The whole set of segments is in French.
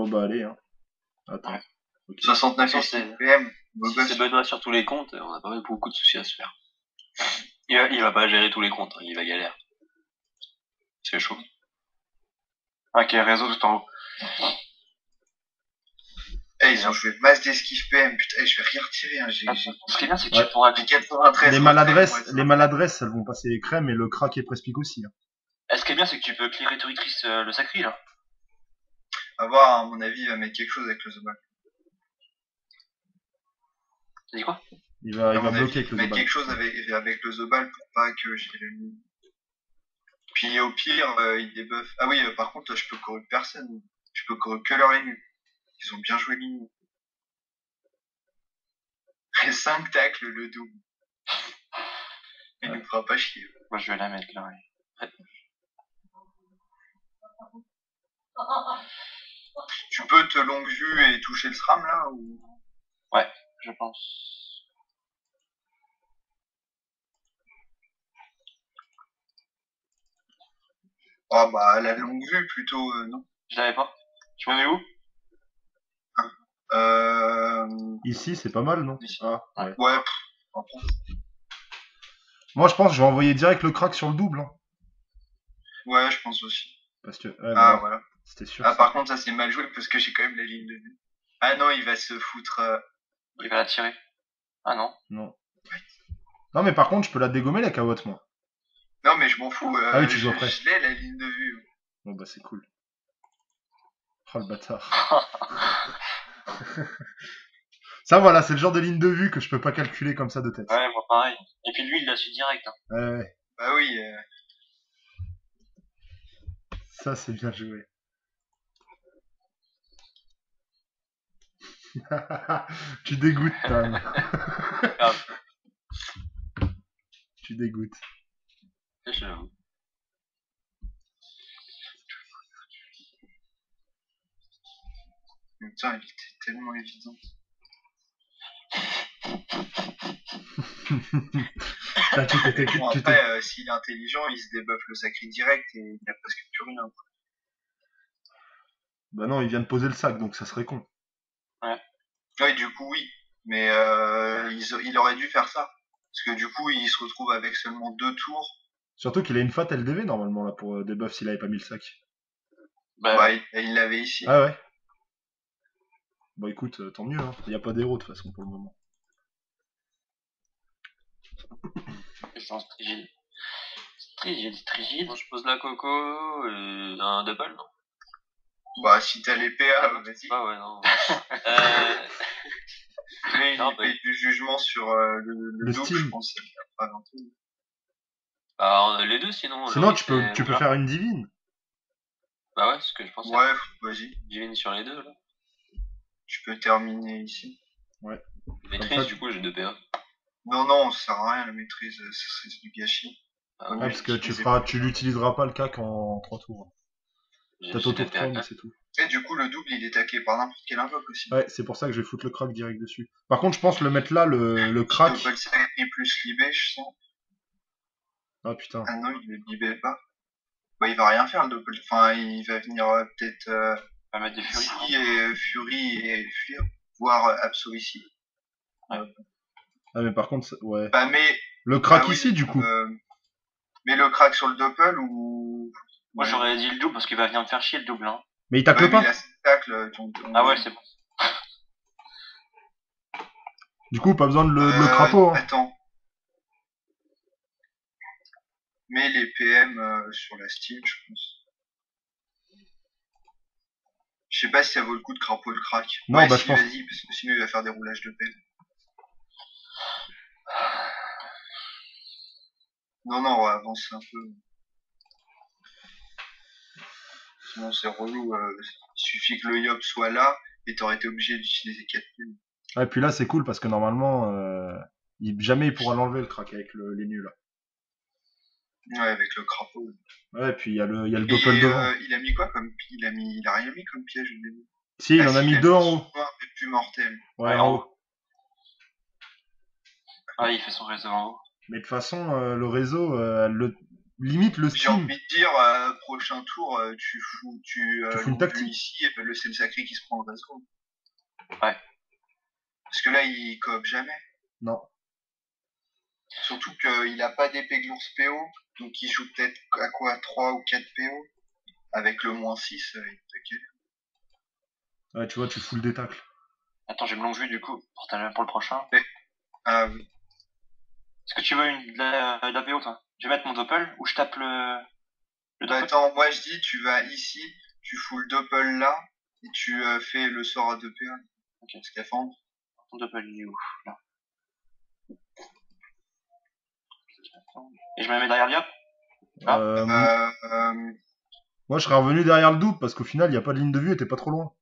bah allez, hein. Attends. Ouais. Ok. 69 Attends, SPM. Si c'est Benoît sur tous les comptes, on a pas beaucoup de soucis à se faire. Il va pas gérer tous les comptes, hein, il va galérer. C'est chaud. Ok, réseau tout en haut. Eh, ils ont joué masse d'esquive PM, putain, je vais rien retirer, hein, Ce qui est bien, c'est que Ouais. tu pourras j'ai 93. Les maladresses, elles vont passer les crèmes et le crack et Prespic aussi. Hein. Ce qui est bien, c'est que tu peux clearer Toritrice le sacré là. À voir, à mon avis, il va mettre quelque chose avec le Zobal. T'as dit quoi? Il va À mon avis, bloquer avec il le va mettre Zobal. quelque chose avec le Zobal pour pas que j'ai le mine. Puis au pire, il débuff. Ah oui, par contre, je peux corrupt personne. Je peux corrupt que leur ennemi. Ils ont bien joué l'ennemi. 5 tacles, le double. Il nous fera pas chier. Moi, je vais la mettre là. Ouais. Tu peux te longue vue et toucher le SRAM là ou... Ouais, je pense. Ah bah la longue vue plutôt, non. Je l'avais pas. Tu m'en mets où? Ici, c'est pas mal, non? Ici. Ah, ouais. Ouais. Moi, je pense que je vais envoyer direct le crack sur le double. Hein. Ouais, je pense aussi. Parce que. Voilà. C'était sûr. Ah, par contre, ça c'est mal joué parce que j'ai quand même la ligne de vue. Ah non, il va se foutre. Il va la tirer. Ah non. Non. Non, mais par contre, je peux la dégommer la carotte, moi. Non, mais je m'en fous. Ah oui, tu joues après. Je l'ai la ligne de vue. Bon, bah, c'est cool. Oh le bâtard. Ça, voilà, c'est le genre de ligne de vue que je peux pas calculer comme ça de tête. Ouais, moi pareil. Et puis lui, il l'a su direct. Hein. Ouais. Bah oui. Ça, c'est bien joué. Tu dégoûtes, Tam. Tu dégoûtes. J'avoue. Putain, il était tellement évident. Là, tu t'étais. Bon, après, s'il est intelligent, il se débuffe le sacré direct et il a presque plus rien. Bah non, il vient de poser le sac, donc ça serait con. Ouais, du coup, oui. Mais il aurait dû faire ça. Parce que du coup, il se retrouve avec seulement 2 tours. Surtout qu'il a une fat LDV normalement là pour debuff s'il avait pas mis le sac. Bah, Ouais, et il l'avait ici. Ah ouais. Bon écoute, tant mieux, hein. Y a pas d'héros de toute façon pour le moment. je pense trigide. Trigide. Moi, je pose la coco et un double, non? Bah, si t'as les PA, vas-y. Bah ouais, non. Mais Non, il paye du jugement sur le double, Steam. je pense. Ça fait pas grand-chose. Bah, on a les deux, sinon. Sinon Loris tu peux et faire une divine. Bah ouais, c'est ce que je pensais. Ouais, vas-y. Divine sur les deux, là. Tu peux terminer ici. Maîtrise, ça, du coup, j'ai 2 PA. Non, ça sert à rien, la maîtrise. Ça serait du gâchis. Ah, Ouais, oui, parce que j'ai tu l'utiliseras pas le cac en 3 tours. j'ai T'as des ton tour PA. 3 mais c'est tout. Et du coup, le double, il est taqué par n'importe quel invoque aussi. Ouais, c'est pour ça que je vais foutre le crack direct dessus. Par contre, je pense le mettre là, le crack. Double sacré plus libé, je sens. Ah putain. Ah non, il le libé pas. Bah, il va rien faire, le double. Enfin, il va venir peut-être On va mettre des furies. ici et Fury et fuir, voire Absol ici. Ah mais par contre, ouais. Bah, mais Le crack oui, ici du coup. mais le crack sur le double ou... Moi, j'aurais dit le double parce qu'il va venir me faire chier le double. Hein. Mais il tacle Ouais, pas. mais il a 7 tacles, Ah ouais, c'est bon. Du coup, pas besoin de le crapaud. Hein. Attends. Mais les PM sur la Steam, je pense. Je sais pas si ça vaut le coup de crapaud le crack. Non, ouais, bah si, je pense. vas-y, parce que sinon il va faire des roulages de PM. Non, on va avancer un peu. Sinon c'est relou. Il suffit que le Yop soit là et t'aurais été obligé d'utiliser 4 plumes. Ouais, puis là c'est cool parce que normalement, jamais il pourra l'enlever le crack avec les nuls là. Ouais, avec le crapaud. Ouais, puis il y a le doppel Et devant. il a mis quoi comme il a rien mis comme piège au début. Si, il en a mis 2 en haut. Un peu plus mortel. Ouais, en haut. Ah, il fait son réseau en haut. Mais de toute façon, le réseau, limite le J'ai envie steam. de dire, prochain tour, tu fous Fous une l'ondu tactique. ici, et ben, c'est le sacré qui se prend le réseau. Ouais. Parce que là, il coop jamais. Non. Surtout qu'il a pas d'épée de l'ours PO, donc il joue peut-être à quoi 3 ou 4 PO. Avec le -6, il te kill. Ouais, tu vois, tu fous le détacle. Attends, j'ai une longue vue du coup pour le prochain. Ah oui. Est-ce que tu veux de la PO, toi? Je vais mettre mon doppel ou je tape le doppel? Attends, moi je dis, tu vas ici, tu fous le doppel là, et tu fais le sort à 2 PO. Ok. Scaphandre. Mon doppel, il est où? Là. Et je me mets derrière Liop? Ah. Moi, je serais revenu derrière le double parce qu'au final, il n'y a pas de ligne de vue et t'es pas trop loin.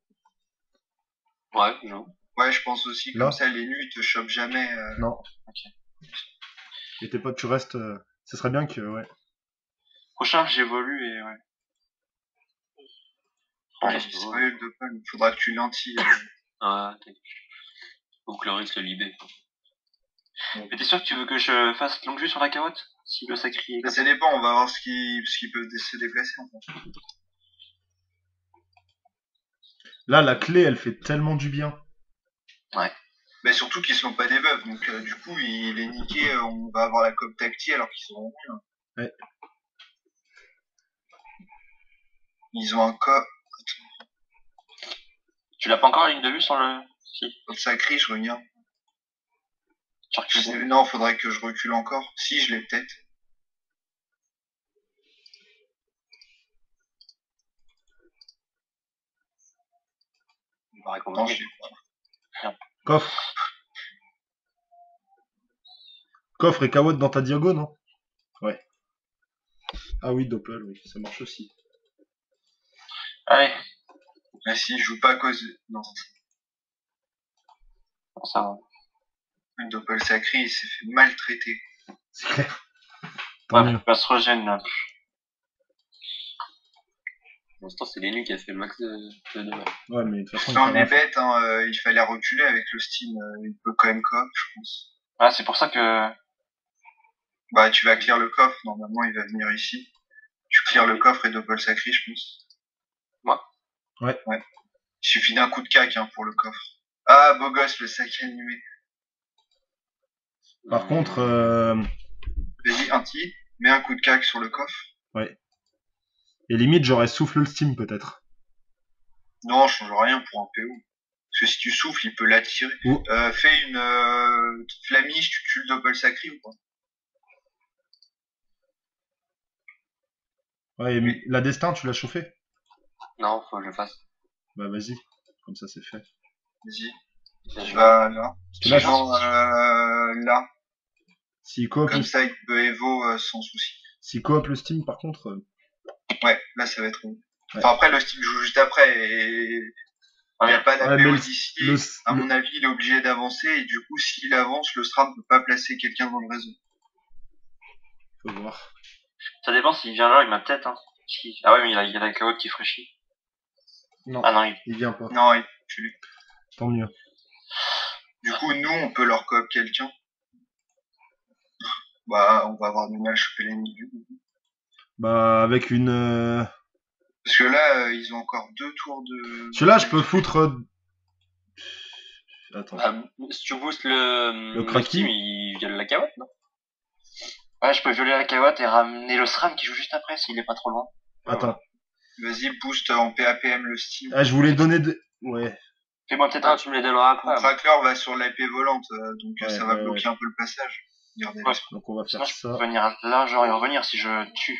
Ouais, j'avoue. Ouais, je pense aussi, Là. comme ça, les nus, ils te chopent jamais. Non. Ok. Et t'es pas, tu restes. Ce serait bien que, ouais. Prochain, j'évolue et ouais. Ouais, je dis, c'est pas le doppel, il faudra que tu lentilles. Ouais, faut que le risque le libé. Mais t'es sûr que tu veux que je fasse longue vue sur la carotte? Si le sacré est Bah, comme ça dépend, on va voir ce qu'ils peuvent se déplacer en fait. Là, la clé, elle fait tellement du bien. Mais surtout qu'ils sont pas des buffs, donc du coup, il est niqué, on va avoir la coop tacti alors qu'ils seront rien. Ouais. Ils ont un cop, Tu l'as pas encore la ligne de vue sur le... Si. le sacré, je regarde. Tu recules. Non, faudrait que je recule encore. Si, je l'ai peut-être. Il paraît Non, compliqué. je l'ai pas. Coffre. Coffre et Kawad dans ta diago, non? Ouais. Ah oui, Doppel, oui, ça marche aussi. Allez. Mais si, je joue pas à cause de... Non, Ça va. le doppel sacré, il s'est fait maltraiter. C'est clair. Tant Ouais, mieux. on se régène là. Pour l'instant, c'est Lennu qui a fait le max de dégâts. Ouais, mais de toute façon, il Non, peut mais rien faire. bête, hein, il fallait reculer avec le Steam. Il peut quand même coop, je pense. Ah, c'est pour ça que... Bah, tu vas clear le coffre, normalement, il va venir ici. Tu clear le coffre et doppel sacré, je pense. Ouais. Ouais. Il suffit d'un coup de cac hein, pour le coffre. Ah, beau gosse, le sac animé. Par contre, Vas-y, un petit, mets un coup de cac sur le coffre. ouais. Et limite, j'aurais soufflé le steam, peut-être. Non, je change rien pour un PO. Parce que si tu souffles, il peut l'attirer. Ouh. Fais une flamiche, tu tues le doppel sacré ou pas? Ouais, et la destin, tu l'as chauffé? Non, faut que je le fasse. Bah vas-y, comme ça c'est fait. Vas-y. Je Bah, là. Parce que là, Genre, là. s'il coop, Comme ça, il peut Evo sans souci. s'il coop le steam, par contre, Ouais, là, ça va être bon. Ouais. Enfin, après, le Steam joue juste après et il n'y a pas ouais, mais d'APO d'ici. le, À mon avis, il est obligé d'avancer et du coup, s'il avance, le Strat ne peut pas placer quelqu'un dans le réseau. faut voir. Ça dépend s'il vient là, il m'a peut-être, hein. Ah ouais, mais il y a la carotte qui fraîchit. Non, Ah non, il vient pas. Non, il tue. Tant mieux. Du coup, nous, on peut leur coop quelqu'un. Bah, on va avoir du mal à choper l'ennemi du coup. Bah avec une... Parce que là, ils ont encore 2 tours de... Celui-là, je peux foutre... Attends. Ah, si tu boostes le Kraki. Steam, il viole la carotte, non? Ouais, je peux violer la carotte et ramener le SRAM qui joue juste après s'il est pas trop loin. Attends. Vas-y, boost en PAPM le Steam. Ah, je voulais donner de... Ouais. Fais-moi peut-être Ah, un... tu me les donneras après. Mon cracker va sur l'IP volante, donc Ouais, ça va ouais, bloquer un peu le passage. Regardez. Ouais. Donc on va Sinon, faire je peux ça. venir là, genre, et revenir si je tue.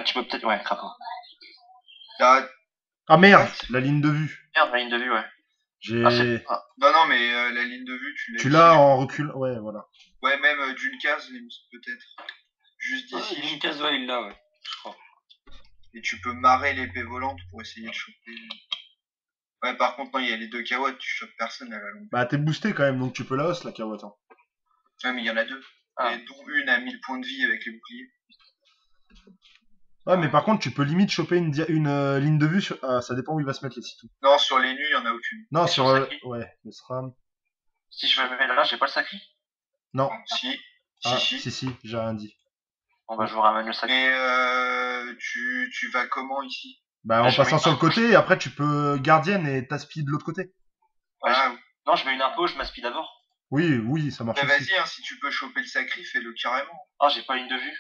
Tu peux peut-être... Ouais, crapaud. Là, Ah merde, la ligne de vue. Merde, la ligne de vue, ouais. J'ai... Ah, c'est... Ah, non, mais la ligne de vue, Tu l'as en recul. Ouais, voilà. Ouais, même d'une case, peut-être. Juste Ah, d'ici. il y a une case, ouais, il l'a, ouais. Et tu peux marrer l'épée volante pour essayer de choper. Ouais, par contre, non, il y a les 2 carottes, tu chopes personne à la longue. Bah t'es boosté quand même, donc tu peux la hausse la carotte. Hein. Ouais, mais il y en a 2. Ah. Et dont une à 1000 points de vie avec les boucliers. Ouais, mais par contre, tu peux limite choper une ligne de vue sur... Ah, ça dépend où il va se mettre les sitou. Non, sur les nus, il y en a aucune. Non, Et sur... sur Saki ouais, le SRAM. Si je me mets là, j'ai pas le sacré. Non. Si. Ah, Si. si, j'ai rien dit. Bon bah je vous ramène le sac. Mais tu vas comment ici? Bah, Ah, en je passant mets- sur le côté, et après tu peux gardienne et t'aspilles de l'autre côté. Ouais, Ah, Non, je mets une info, je m'aspie d'abord. Oui, ça marche bah aussi. vas-y, hein, si tu peux choper le sacri, fais-le carrément. Ah, j'ai pas ligne de vue.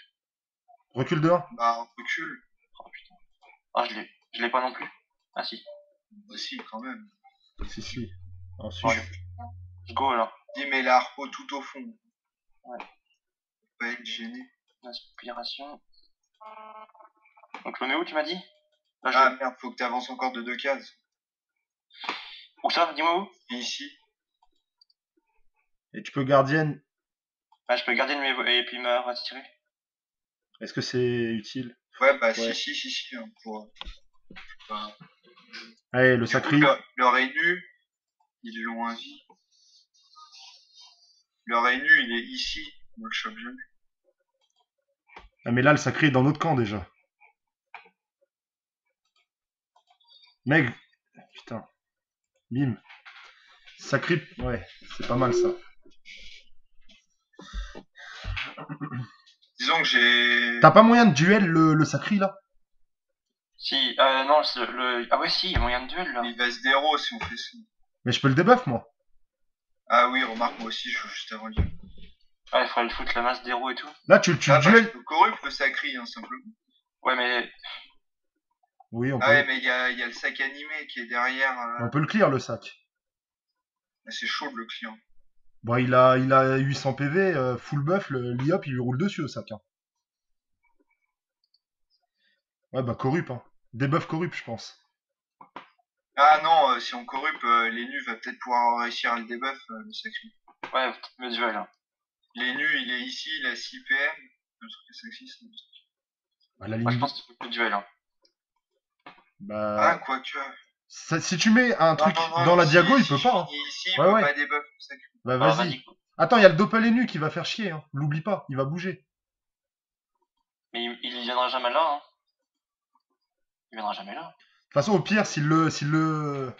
Recule de 1. Bah, recule. Oh putain. Ah, je l'ai pas non plus. Ah si. Bah si, quand même. Si. Oh, Ensuite, je go alors. Dis, mets la harpo tout au fond. Ouais. Faut pas être gêné. Inspiration. Donc je le mets où tu m'as dit? Là, Ah merde, faut que t'avances encore de 2 cases. Où ça? Dis-moi où? Et ici. et tu peux gardienne. Bah je peux garder et puis me retirer. Est-ce que c'est utile? Ouais, bah Ouais. si, hein, pour... Bah, Allez, le du coup, sacri. leur Rénu, ils l'ont à vie. Leur Rénu, il est ici. On le chope jamais. Ah, mais là, le sacré est dans notre camp déjà. Mec, putain. Bim. Sacré, ouais, c'est pas mal ça. Disons que j'ai... T'as pas moyen de duel le sacri là? Si, non, Ah ouais, si, il y a moyen de duel là. Il va se déro si on fait ça. Mais je peux le debuff moi. Ah oui, remarque, moi aussi, je joue juste avant lui. Ouais, il faudrait le foutre la masse d'héros et tout. Là, tu Ah le bah, duel. je peux corrupt le sacri, hein, simplement. Ouais, mais Oui, on Ah peut. ouais, mais il y a le sac animé qui est derrière. On peut le clear le sac. C'est chaud de le client. Bon, il a 800 PV, full buff, l'IOP il lui roule dessus au sac. Hein. Ouais, bah corrup, hein. Debuff corrup, je pense. Ah non, si on corrupt, les nus va peut-être pouvoir réussir à le debuff, le sacri. ouais, peut-être me duel. Hein. Les nus, il est ici, il a 6 PM. Le truc est sexy, c'est... Bah, la Moi, ligne. je pense qu'il faut me duel. Hein. Bah. Ah, quoique. Si tu mets un truc Non, dans la ici, diago, il si peut je pas. Hein. finis ici, il Ouais, peut ouais. pas debuff le sacri. Bah Bah, vas-y. Attends, il y a le doppel nu qui va faire chier, hein. L'oublie pas, il va bouger. Mais il viendra jamais là. Hein. Il viendra jamais là. De toute façon, au pire, s'il le.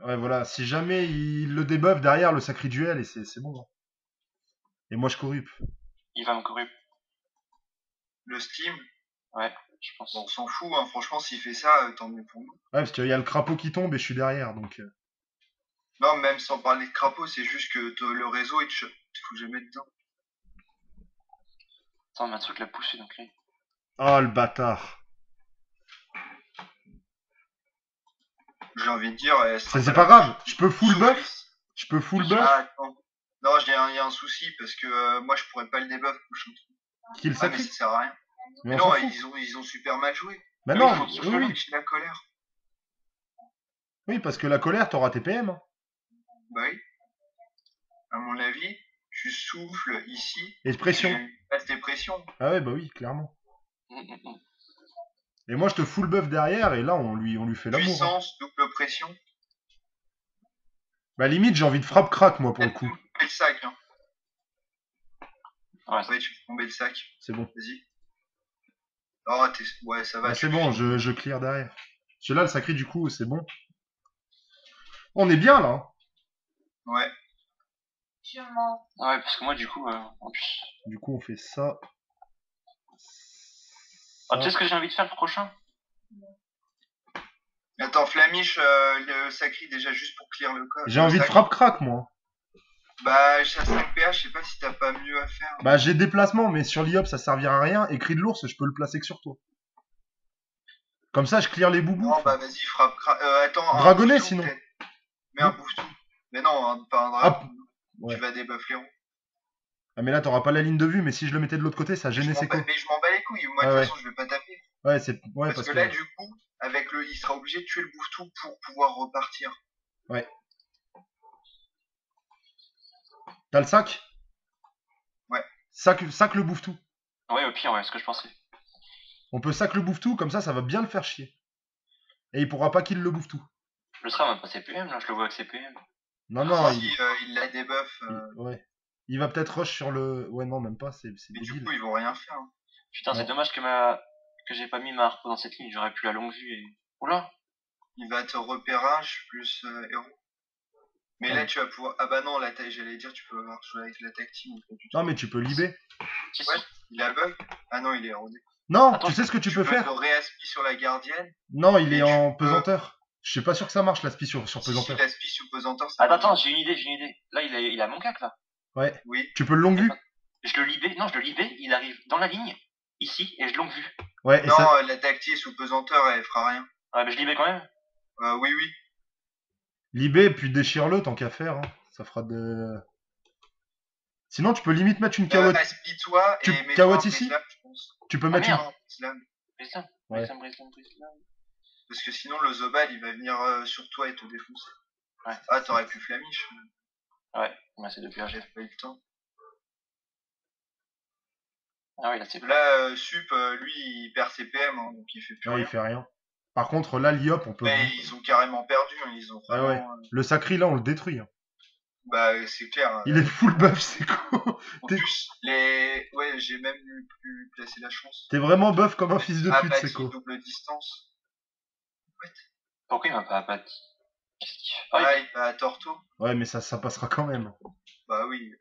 Ouais, voilà, si jamais il le debuff derrière le sacré duel, et c'est bon. Hein. Et moi, je corrup. Il va me corrupt. Le Steam, Ouais, je pense. bon, on s'en fout, hein. Franchement, s'il fait ça, tant mieux pour nous. Ouais, parce qu'il y a le crapaud qui tombe et je suis derrière, donc. Non, même sans parler de crapaud, c'est juste que le réseau, il te chope. Il faut jamais dedans. Attends, mais un truc l'a poussé donc là. Oh, le bâtard. J'ai envie de dire... C'est pas grave, je peux full buff. Je peux full buff. Ah, attends. Non, il y a un souci, parce que moi, je pourrais pas le debuff. Qui le Ah, mais sacré. ça sert à rien. Mais Mais on non, s'en fout. ils ont super mal joué. Bah Oui, non, faut qu'il faut oui. J'ai la colère. Oui, parce que la colère, t'auras TPM. Hein. Bah oui. À mon avis, tu souffles ici. Et pression. Tu passes tes pressions. Ah ouais, bah oui, clairement. Hum, hum, hum. Et moi, je te full buff derrière, et là, on lui fait l'amour. Hein. Puissance, double pression. Bah limite, j'ai envie de frappe crack, moi, pour le coup. Tomber le sac. Hein. Ouais, Ouais, tu fais tomber le sac. C'est bon. Vas-y. Oh, ouais, ça va. Bah, c'est bon, je clear derrière. Celui-là, le sacré, du coup, c'est bon. On est bien, là. Hein. Ouais. ouais, parce que moi, du coup, en plus. Du coup, on fait ça. Ah, tu sais ce que j'ai envie de faire le prochain? Attends, Flamiche, le sacri déjà juste pour clear le code. J'ai envie de frappe crack, moi. Bah, j'ai 5 PH, je sais pas si t'as pas mieux à faire. Bah, j'ai déplacement, mais sur l'IOP, ça servira à rien. Et cri de l'ours, je peux le placer que sur toi. Comme ça, je clear les boubous. Non, bah vas-y, frappe crack. Attends. Dragonnet, un bouffe-tout, sinon. peut-être. Mais un bouffe-tout. Mais non, pas un dragon. ouais. Tu vas debuff les ronds. Ah, mais là, t'auras pas la ligne de vue, mais si je le mettais de l'autre côté, ça gênait ses Mais coups. je m'en bats les couilles. Moi, de toute façon, je vais pas taper. Ouais, c'est. Ouais, parce que là, du coup, avec il sera obligé de tuer le bouffe-tout pour pouvoir repartir. Ouais. T'as le sac? Ouais. Sac le bouffe-tout. Ouais, au pire, ouais, ce que je pensais. On peut sac le bouffe-tout, comme ça va bien le faire chier. Et il pourra pas kill le bouffe-tout. Le sera même pas CPM, là, je le vois avec CPM. Non, si, il la debuff. Ouais. Il va peut-être rush sur le. Ouais, non, même pas, c'est Mais débile. du coup, ils vont rien faire. Hein. Putain, Ouais. c'est dommage que j'ai pas mis ma harpe dans cette ligne, j'aurais pu la longue vue et. Oula! Il va te repérage plus héros. Mais là, tu vas pouvoir. Ah bah non, j'allais dire, tu peux avoir joué avec la tactile. Non, mais tu peux libé. Si, Ouais. si. Il a bug. Ah non, il est rodé. Non, Attends, tu sais ce que tu peux le faire? réaspi sur la gardienne. Non, il Et est tu en peux- pesanteur. Je suis pas sûr que ça marche, l'aspi sur Si pesanteur. l'aspi sur pesanteur, ça Attends, marche. j'ai une idée. Là, il a mon cac, là. Ouais. Oui. Tu peux le longue vue. Je le libé, non, je le libé, il arrive dans la ligne, ici, et je longue vue. Ouais, et Non, ça... la tactile sous pesanteur, elle fera rien. Ouais, mais je libé quand même. Oui, oui. libé, puis déchire-le, tant qu'à faire. Hein. Ça fera de... Sinon, tu peux limite mettre une carotte. Aspi-toi Tu- et mets-toi carotte un ici brise-lame, je pense. Tu peux Ah, mettre une... merde. Brise-lame. Brise-lame, Ouais. brise-lame. Parce que sinon, le Zobal, il va venir sur toi et te défoncer. Ouais. Ah, t'aurais pu Flamiche. Ouais, on va essayer de purger. J'ai pas eu le temps. Ah oui, là, c'est Là, Sup, lui, il perd ses PM, hein, donc il fait plus Ouais, il rien. fait rien. Par contre, là, l'IOP, on peut... Mais ils ont carrément perdu. Hein, ils ont Ouais, vraiment, ouais. Le sacri, là, on le détruit. Hein. Bah, c'est clair. Il est full buff, c'est quoi? En t'es- plus, ouais, j'ai même pu placer la chance. T'es vraiment buff comme un fils de Ah, pute, bah, c'est quoi? double distance. Pourquoi il m'a pas abattu? Qu'est-ce qu'il fait? Ah, Ah, il va à Torto. Ouais, mais ça passera quand même. Bah oui.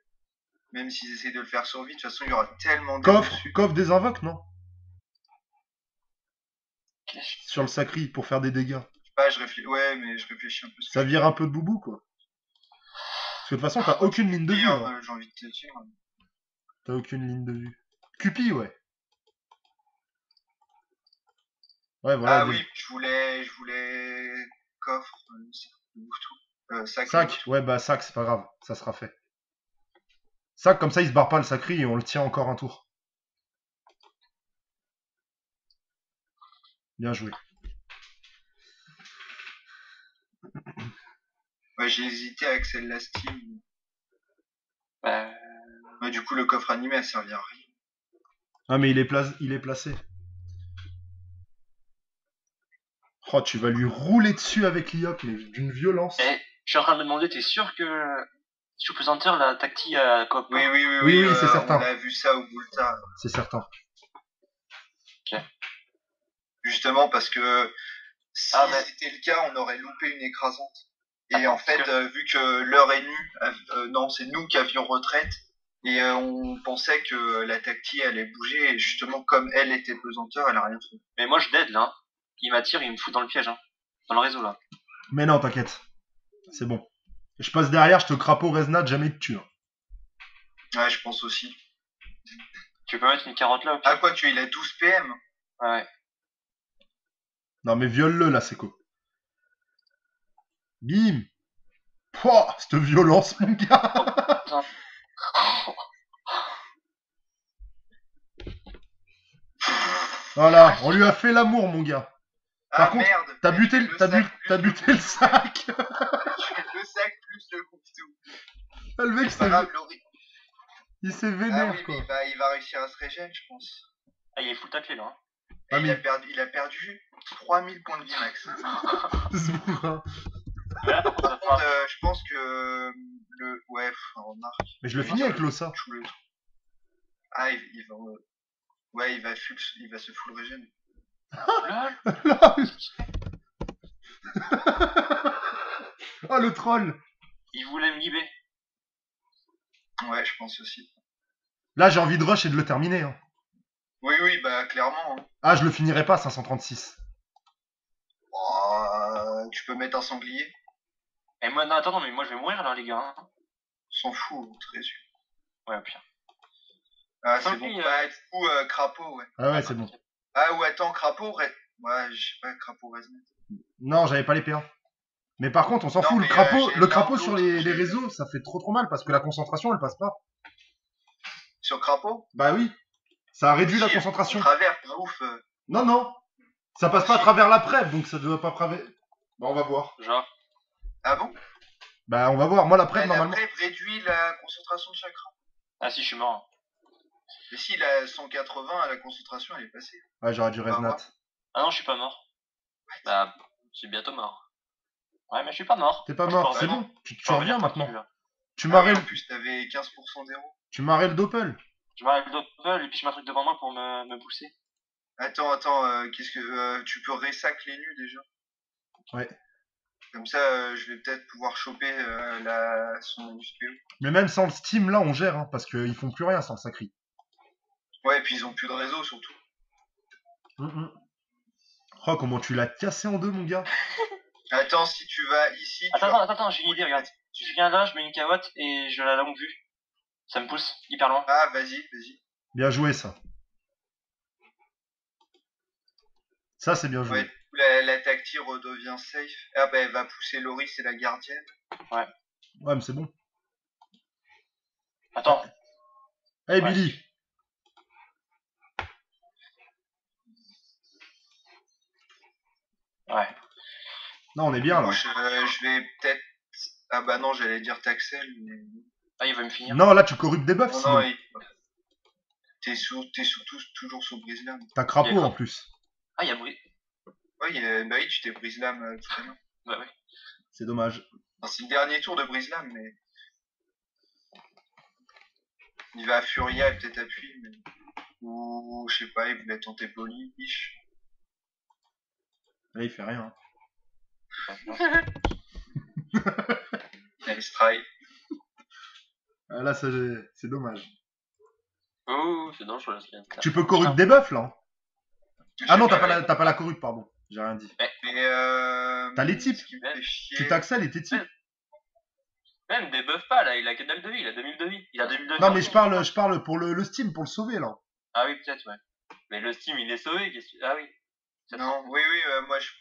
Même s'ils essayent de le faire sur vite, de toute façon, il y aura tellement de Coffre des invoques, non? qu'est-ce- Sur le sacri, pour faire des dégâts. Bah, ouais, mais je réfléchis un peu. Ça vire un peu de boubou, quoi. Parce que de toute façon, t'as aucune ligne de vue, là. J'ai envie de te dire. T'as aucune ligne de vue. Cupi, ouais. Ouais, voilà. Ah oui, je voulais coffre, sac. Sac, ouais, bah sac, c'est pas grave. Ça sera fait. Sac, comme ça, il se barre pas le sacri et on le tient encore un tour. Bien joué. Ouais, j'ai hésité avec celle-là Steam. Bah, Ouais, du coup, le coffre animé a servi à rien. Ah, mais il est placé. Oh, tu vas lui rouler dessus avec l'IOP, mais d'une violence. eh, je suis en train de me demander, t'es sûr que sous pesanteur, la tacti à coop? Oui, Oui, c'est certain. On a vu ça au Boulta. C'est certain. Justement parce que si Ah, mais- c'était le cas, on aurait loupé une écrasante. Et Attends, en fait, vu que l'heure est nue, non, c'est nous qui avions retraite. Et on pensait que la tacti allait bouger. Et justement, comme elle était pesanteur, elle a rien fait. Mais moi, je dead, là. Hein. Il m'attire, il me fout dans le piège, hein. Dans le réseau, là. Mais non, t'inquiète. C'est bon. Je passe derrière, je te crapaud Resnat, jamais de tue. Hein. Ouais, je pense aussi. Tu peux mettre une carotte là, au pire? Ah, quoi, il a 12 PM. Ouais. Non, mais viole-le, là, c'est quoi? Bim! Pouah, cette violence, mon gars! Voilà, on lui a fait l'amour, mon gars. Par Ah, contre, merde. T'as Mais buté, le t'as sac plus buté le sac! le sac plus le couteau. Le mec, C'est pas grave, Laurie. il s'est Ah vénère, oui, quoi. mais il va réussir à se régénérer, je pense. Ah, il est full taclé, là. Hein. Et Ah, il, mais- a perdu 3000 points de vie max. Ce bourrin. Mais là, par contre, ça Par contre, fera... je pense que ouais, remarque. Mais je le finis avec l'ossa. Tout le truc. Ah, il va. Ouais, il va se full régène. Lol. Oh, le troll! Il voulait me libérer. Ouais, je pense aussi. Là, j'ai envie de rush et de le terminer. Hein. Oui, bah clairement. Hein. Ah, je le finirai pas, 536. Oh, tu peux mettre un sanglier. Et moi, non, attends, mais moi, je vais mourir, là, les gars. Hein. S'en fout, très sûr. Ouais, au pire. Ah, c'est Sanglier, bon. Bah, du coup, crapaud, ouais. Ah ouais, c'est bon. Ah, ou attends, crapaud, ouais, je sais pas, crapaud résine. Non, j'avais pas les P1. Mais par contre, on s'en Non, fout. mais, Le j'ai crapaud l'un sur ou l'autre, les réseaux, ça fait trop mal parce que la concentration, elle passe pas. Sur crapaud? Bah oui. Ça a réduit la Si, concentration. Au travers, ouf. Non. Ça passe pas à travers la prep, donc ça doit pas travers. Bah, on va voir. Genre, Ah bon? Bah, on va voir. Moi, la Bah, prep, la normalement. prep réduit la concentration de chakra. ah si, je suis mort. Et si la 180, la concentration, elle est passée. Ouais, j'aurais dû va Resnat. voir. Ah non, je suis pas mort. Bah, je suis bientôt mort. Ouais, mais je suis pas mort. T'es pas Moi, je mort, peux c'est revenir. bon. Tu Je peux revenir reviens tranquille, maintenant. là. Tu Ah m'arrêtes oui, en plus, t'avais 15% d'héros. le doppel. Je m'arrête le doppel et puis je mets un truc devant moi pour me pousser. Attends, qu'est-ce que tu peux ressac les nus déjà? Ouais. Comme ça, je vais peut-être pouvoir choper son XPO. Mais même sans le Steam, là, on gère, hein, parce qu'ils font plus rien sans le Sacri. Ouais, et puis ils ont plus de réseau surtout. Oh, comment tu l'as cassé en deux, mon gars. Attends, si tu vas ici, tu Attends, j'ai une idée, regarde. Je viens là, je mets une carotte et je la longue vue. Ça me pousse hyper loin. Ah, vas-y. Bien joué, ça. Ça, c'est bien joué. Ouais, du coup, la tactile redevient safe. Ah bah elle va pousser Laurie, c'est la gardienne. Ouais, mais c'est bon. Attends. Hey, Ouais. Billy. Ouais. Non, on est bien, là. Je vais peut-être... Ah bah non, j'allais dire Taxel, mais... Ah, il va me finir. Non, là, tu corruptes des buffs, Non, sinon. non, t'es toujours sous Brise-Lame. T'as crapaud, D'accord. en plus. Ah, il y a bruit. Ouais, bah oui, tu t'es Brise-Lame tout à l'heure. Bah oui. C'est dommage. Enfin, c'est le dernier tour de Brise-Lame, mais... Il va à Furia et peut-être appuie, mais... Ou, je sais pas, il voulait tenter Polish. Là, il fait rien. Nice try. Ah, là, c'est dommage. Oh, c'est dangereux, ce qu'il y a. Tu peux corrupt des buffs, là. hein. Je Ah sais non, pas, t'as pas la corrupt, pardon. J'ai rien dit. Mais T'as les types. ce qui me fait chier... Tu t'accèles et t'es type. Même débuff pas, là, il a que dalle de vie, il a 2000 de vie. Il a 2002. Non, mais je parle pour le Steam, pour le sauver, là. Ah oui, peut-être, ouais. Mais le Steam, il est sauvé, qu'est-ce que... Ah oui. Non, oui, moi je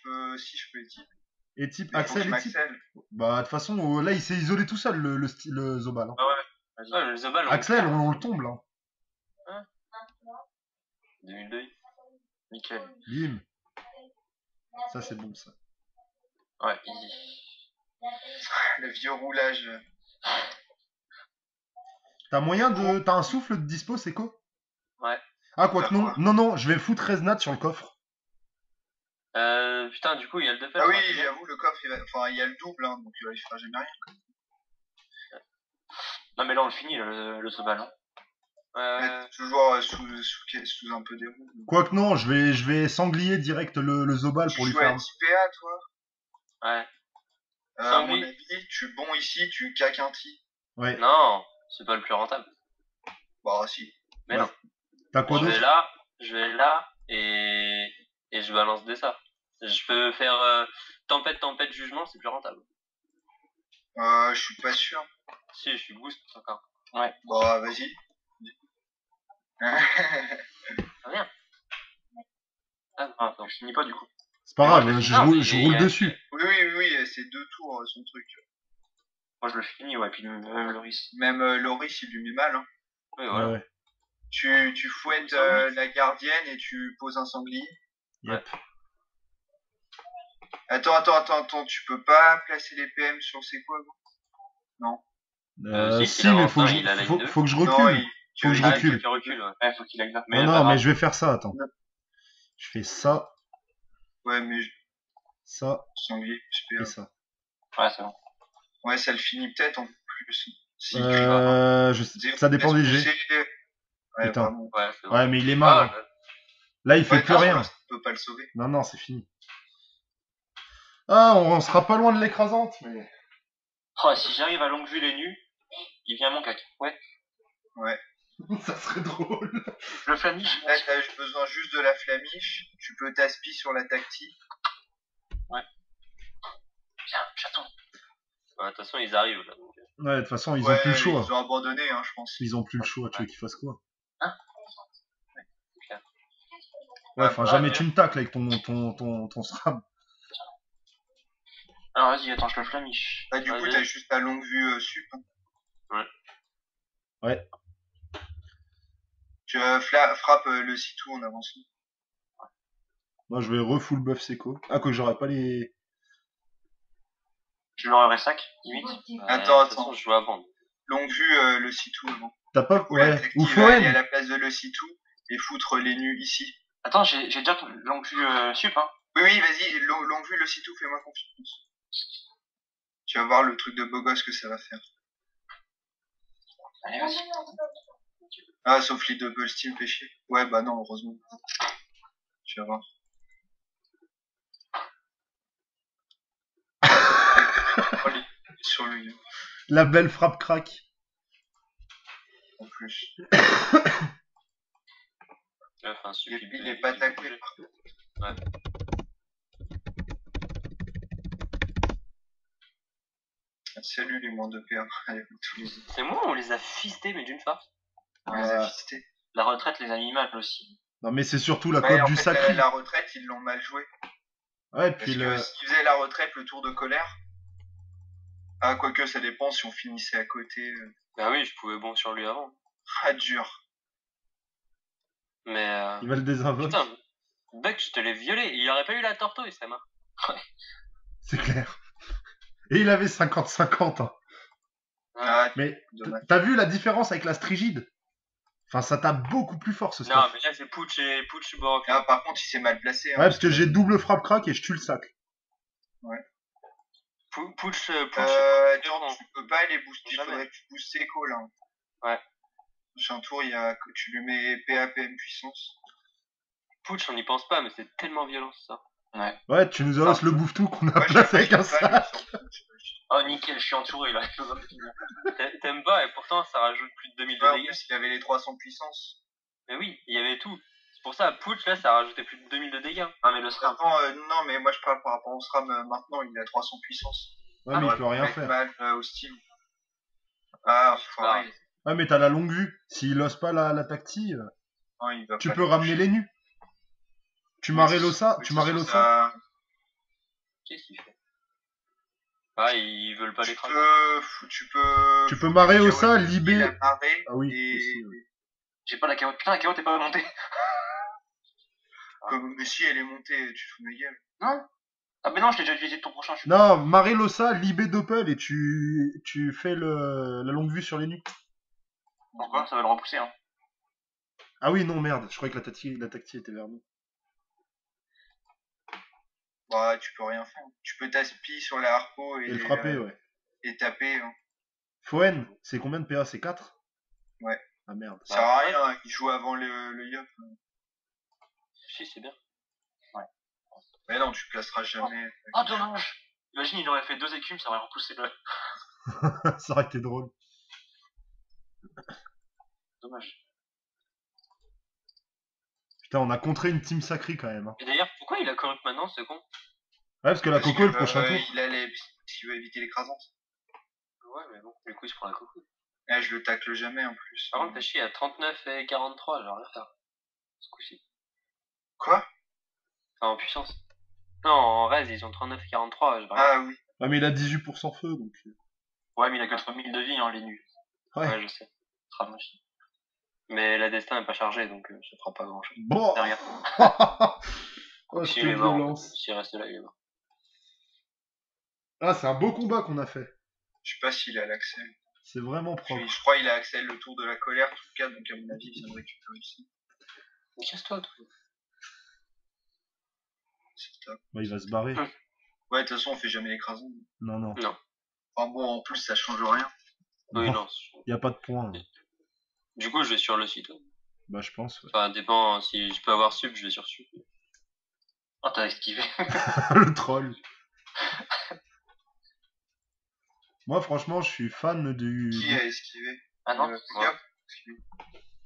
peux les types. Et type Mais faut que Axel je et type. m'accèle. Bah, de toute façon, là, il s'est isolé tout seul, le Zobal. hein. Ah ouais. Ouais, le Zobal, on Axel, on le tombe, là. 2000 de vie. Nickel. Bim. Ça, c'est bon, ça. Ouais, easy. Le vieux roulage. T'as moyen de. T'as un souffle de dispo, c'est quoi? Ouais. Ah, quoi que non. Quoi Non, je vais foutre Resnat sur le coffre. Putain, du coup, il y a le défaite. Ah oui, j'avoue, le coffre, enfin, il y a le double, hein, donc il fera jamais rien. Non, mais là, on le finit, le Zobal. Hein. Mais toujours sous un peu des roues. Quoi que non, je vais sanglier direct le Zobal Tu pour lui joues faire. anti-PA, toi Ouais. À mon Sanglier. avis, tu bon ici, tu caques un ti. Ouais. Non, c'est pas le plus rentable. Bah, si. Mais Ouais. non. T'as quoi Je vais d'autre? là, et je balance des ça. Je peux faire tempête, jugement, c'est plus rentable. Je suis pas sûr. Si, je suis boost encore. Bah, vas-y. Ah bien. Ah, donc, je finis pas, du coup. C'est pas grave, Ouais, je non, roule, mais je il roule y a- dessus. Oui, c'est 2 tours, son truc. Moi, je le finis, ouais, puis même Loris. Même Loris, il lui met mal. Hein. Oui, Ouais, voilà. ouais. Tu fouettes la gardienne et tu poses un sanglier. Yep. Attends, tu peux pas placer les PM sur c'est quoi gros? Si, Si, il mais avance faut que un, je, il a la faut, ligne faut que je Non, recule. Faut que je Ah, recule. tu recules, ouais. Ouais, faut qu'il aille là. Non, pas non, mais grave. je vais faire ça, attends. Je fais ça, Ouais, mais ça sanglier, et super. ça. Ouais, c'est bon. Ouais, ça le finit peut-être en plus. Si, Ça dépend des jets. Ouais, Putain. vraiment. Ouais, c'est bon. Ouais, mais il est mal. Ah, hein. Là, il fait Ouais, plus attention, rien. là, ça peut pas le sauver. Non, c'est fini. Ah, on sera pas loin de l'écrasante, mais. Oh, si j'arrive à longue vue les nus, il vient mon cac. Ouais. Ça serait drôle. Je le flamiche. Là, t'as besoin juste de la flamiche. Tu peux t'aspi sur la tactique. Viens, chaton. Ouais, de toute façon, ils arrivent là. Donc... Ouais, de toute façon, ils ont Ouais, plus le choix. ils ont abandonné, hein, je pense. Ils ont plus le choix, tu veux qu'ils fassent quoi? Hein? Ouais, enfin, bah, jamais ouais. tu me tacles avec ton SRAM. Alors, vas-y, attends, je le flamiche. Bah, du coup, Vas-y. t'as juste la longue vue sup. Hein. Ouais. Tu frappes le sitou en avançant. Moi, je vais refull buff Seco. Ah, que j'aurais pas les. Je leur sac, limite. Attends. De toute façon, je joue à vendre. Longue vue le sitou avant. T'as pas. Du coup, la Ouais. tactique Ou va aller à Foen. la place de le sitou et foutre les nus ici. Attends, j'ai déjà longue vue sup, hein. Oui, vas-y, longue vue le sitou, fais-moi confiance. Tu vas voir le truc de beau gosse que ça va faire. Allez, vas-y. Ah, sauf les double steam, fait chier. Ouais, bah non, heureusement. Tu vas voir. sur lui, La belle frappe crack. en plus. Ouais, enfin, Il est pas taclé, par contre. Ouais. Salut les moins de PA. Allez, tous les... C'est moi, on les a fistés, mais d'une farce. On les a Ouais. fistés. La retraite les a mis mal aussi. Non, mais c'est surtout la Ouais, cote en du fait, sacré. la retraite, ils l'ont mal joué. Ouais, Parce puis que s'ils faisaient la retraite, le tour de colère. Ah, quoique, ça dépend si on finissait à côté. Bah oui, je pouvais bon sur lui avant. Ah, dur. Mais il va le désinvoque. putain, Buck, je te l'ai violé. Il aurait pas eu la tortouille, sa main. C'est clair. Et il avait 50-50. Hein. Ah, Mais dommage. t'as vu la différence avec la strigide? Enfin, ça tape beaucoup plus fort ce Non, stuff. mais là, c'est Pooch et Borok. Ah, par contre, il s'est mal placé. Hein, Ouais, parce que j'ai double frappe crack et je tue le sac. Pooch. Attends, tu peux pas les booster. Il Jamais. faudrait que tu boostes Seco, là. Ouais. Prochain tour, tu lui mets PAPM puissance. Pooch, on n'y pense pas, mais c'est tellement violent, ça. Ouais, tu nous annonces Enfin, le bouffe-tout qu'on a Ouais, placé avec un je sais pas, sac. Oh nickel, je suis entouré là. T'aimes pas, et pourtant, ça rajoute plus de 2000 de Ouais, en dégâts. plus, il avait les 300 puissance. Mais oui, il y avait tout. C'est pour ça, Pooch, là, ça rajoutait plus de 2000 de dégâts. Ah mais le SRAM. Attends, non, mais moi, je parle par rapport au SRAM. Maintenant, il a 300 puissance. Ouais, mais il peut rien Avec faire. mal hostile. Ah, pareil. Ouais, mais t'as la longue vue. S'il ose pas la tacti, Non, il va tu pas peux le ramener toucher. les nus. Tu Oui, marrais c'est- l'ossa, oui, tu c'est marrais sûr, l'ossa. ça- Qu'est-ce qu'il fait? Ah, ils veulent pas Tu l'écraser. Tu peux marrer au ça, Il libé. a marré. Ah oui, et... aussi, ouais. J'ai pas la carotte. Putain, la carotte est pas montée. Mais si elle est montée, tu te fous de ma gueule. Non. Ah mais non, je l'ai déjà utilisé ton prochain. Non, marrer l'ossa, libé doppel et tu fais la longue vue sur les nus. Pourquoi? Ça va le repousser hein. Ah oui, non, merde. Je croyais que la tacti était vers nous. Bah, tu peux rien faire. Tu peux t'aspi sur la harpo Et le frapper, ouais. et taper. Hein. Foen, c'est combien de PA? C'est 4? Ouais. Ah merde. Ça sert à rien, hein, il joue avant le yop. Si, c'est bien. Mais non, tu placeras jamais. Oh dommage. Imagine, il aurait fait 2 écumes, ça aurait repoussé le. Ça aurait été drôle. Dommage. Putain, on a contré une team sacrée quand même. Hein. Et d'ailleurs, pourquoi il a corrupt maintenant, ce con? Ouais, parce que la Parce coco, le que, prochain tour. il allait, s'il veut éviter l'écrasante. Ouais, mais bon, du coup, il se prend la coco. Là, je le tacle jamais en plus. Par contre, t'as chier à 39 et 43, genre rien faire. Ce coup-ci. Quoi? Enfin, en puissance. Non, en raise, ils ont 39 et 43, genre rien. Ah oui. Ah, mais il a 18% feu, donc. Ouais, mais il a que 3000 de vie, hein, les nuls. Ouais. Ouais, je sais. Sera moche. Mais la destin n'est pas chargée, donc ça fera pas grand chose. Bon. Derrière. Oh, S'il cette est mort, violence. s'il reste là, il est mort. Ah, c'est un beau combat qu'on a fait. Je sais pas s'il a l'accès. C'est vraiment propre. Je crois qu'il a accès le tour de la colère, en tout cas, donc à mon avis, il vient de récupérer ici. Mais casse-toi, toi. C'est top. Bah, il va se barrer. Ouais, de toute façon, on fait jamais l'écrasant. Non, non. Enfin bon, en plus, ça change rien. Oui, Bon, non. y a pas de point. Du coup, je vais sur le site. Ouais. Bah, je pense. Ouais. Enfin, dépend. Si je peux avoir sub, je vais sur sub. Oh, t'as esquivé. Le troll. Moi, franchement, je suis fan du. Qui a esquivé? Ah non, Yop, ouais. esquivé.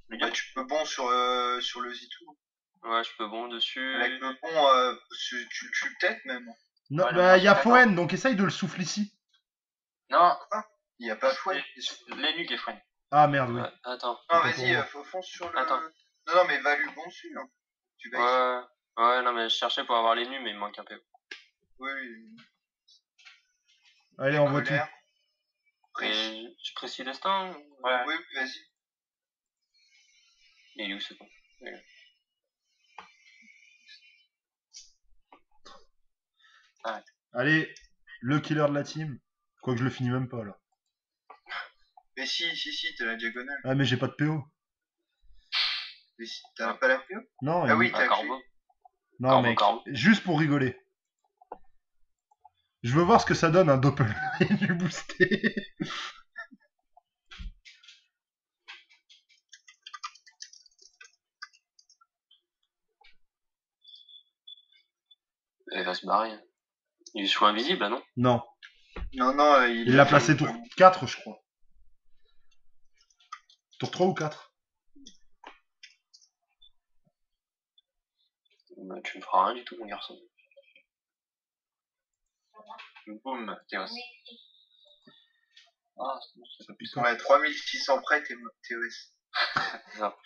le Bah, gars. tu peux bon sur le Zitou. Ouais, je peux bon dessus. Avec le bon, tu le tues peut-être même. Non, Ouais, bah, non, y a d'accord. Foen, donc essaye de le souffler ici. Non, Il y a pas fouet. les nuques et freins. Ah merde, oui. Ouais, attends. Non, Attends vas-y, pour moi. fonce sur le. Attends. Non, mais va lui bon dessus. Hein. Tu vas ici. Ouais, non, mais je cherchais pour avoir les nus, mais il me manque un peu. Oui, oui. Allez, envoie tout. Colère. Précis. Et je précise destin. Ouais. Oui, oui, vas-y. Il est où ce con? Allez, le killer de la team. Quoique je le finis même pas là. Mais si, t'as la diagonale. Ah, mais j'ai pas de PO. Mais si, t'as pas la PO? Non, Ah oui, Un t'as corbeau. non, Corbeau, mec, corbeau. juste pour rigoler. Je veux voir ce que ça donne un doppel du boosté. Il va se barrer. Il est sous invisible, là, non? Non. Non, non, Il l'a placé tour 4, je crois. Tour 3 ou 4? Bah, tu me feras rien du tout, mon garçon. Boum, Théos. Ah, Ça pique. Ouais, 3600 prêts, t'es c'est ça.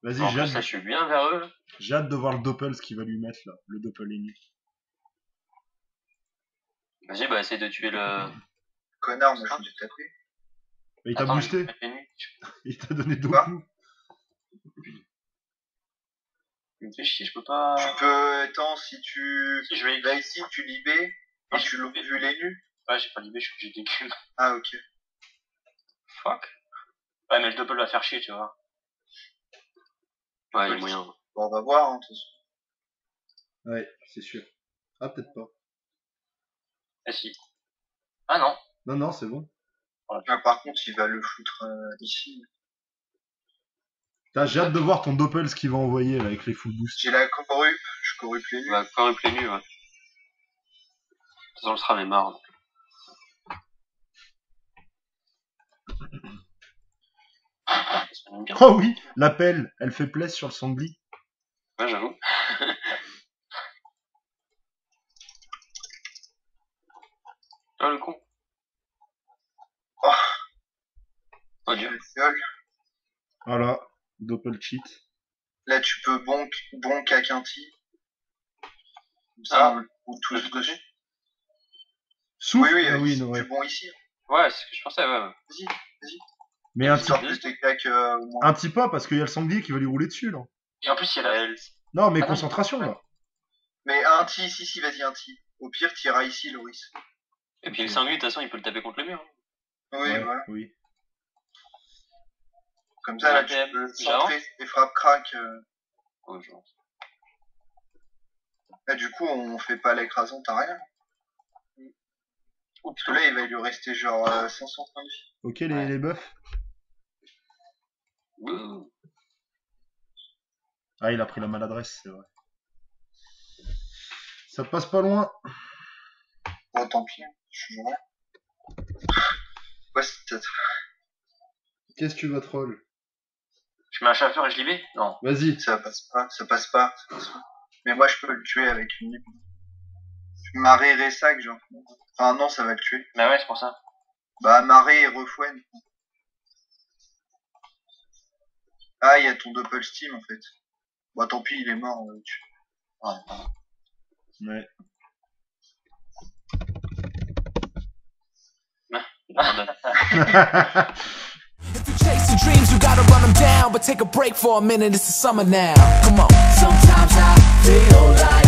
Vas-y, En j'ai plus, hâte, là, je suis bien vers eux. j'ai hâte de voir le doppel, ce qu'il va lui mettre là. Le doppel ennemi. Vas-y, bah, essaye de tuer le... connard, moi je me suis tapé. Mais il t'a Attends, boosté. je vais Il t'a donné 2 Quoi coups. me fais chier, je peux pas... Tu peux, attends, si tu Si, je vais... vas ici, tu libé, Non, et tu l'as vu les nus. Ouais, j'ai pas libé, je suis obligé d'écume. Ah, ok. Fuck. Ouais, mais le double va faire chier, tu vois. Ouais, il y a moyen. Bon, on va voir, hein, de toute façon. Ouais, c'est sûr. Ah, peut-être pas. Ah si. Ah non. Non, non, c'est bon. Ah, par contre, il va le foutre ici. J'ai hâte de voir ton doppel, ce qu'il va envoyer là, avec les full boost. J'ai la corrup, je corrupe les Il nus. va corrupt les nus, ouais. De toute façon, le SRAM est marre. Oh oui, la pelle, elle fait plaisir sur le sanglier. Ouais, j'avoue. Oh, le con. Oh. Oh, Dieu. Le fiole. Voilà, doppel cheat. Là, tu peux bonk à Quinty. Comme ça, Ah. ou tous De dessus. côté. Souffle. Oui, Ah oui, ici, non, ouais. tu bon ici. Ouais, c'est ce que je pensais, ouais. Vas-y. Mais un Histoire petit, de tes claques au moins. un petit pas parce qu'il y a le sanglier qui va lui rouler dessus là. Et en plus, il y a la... Non, mais Ah non. concentration là. Mais un ti, si, vas-y, un ti. Au pire, t'iras ici, Loris. Et puis le sanglier, de toute façon, il peut le taper contre le mur. Oui, Ouais, voilà. oui. Comme ça, là, tu Ouais, peux j'avance. centrer tes frappes crack. Oh, genre. Là, du coup, on fait pas l'écrasant, t'as rien. Oh, Parce que là, il va lui rester genre 500 points de vie. Ok, Ouais. les buffs. Wouh. Ah, il a pris la maladresse, c'est vrai. Ça passe pas loin. Bon, tant pis, je suis vrai. Ouais, c'est Qu'est-ce que tu vas troll? Je mets un chasseur et je l'y Non. Vas-y. ça passe pas, ça passe pas. Mais moi, je peux le tuer avec une libre. Je marée Ressac, genre. Enfin, non, ça va le tuer. Bah ouais, c'est pour ça. Bah, marée et refouenne. Ah, il y a ton double steam, en fait. Bah, tant pis, il est mort. Ouais, pardon. Ouais. If you chase your dreams, you gotta run them down. But take a break for a minute, it's the summer now. Come on. Sometimes I feel like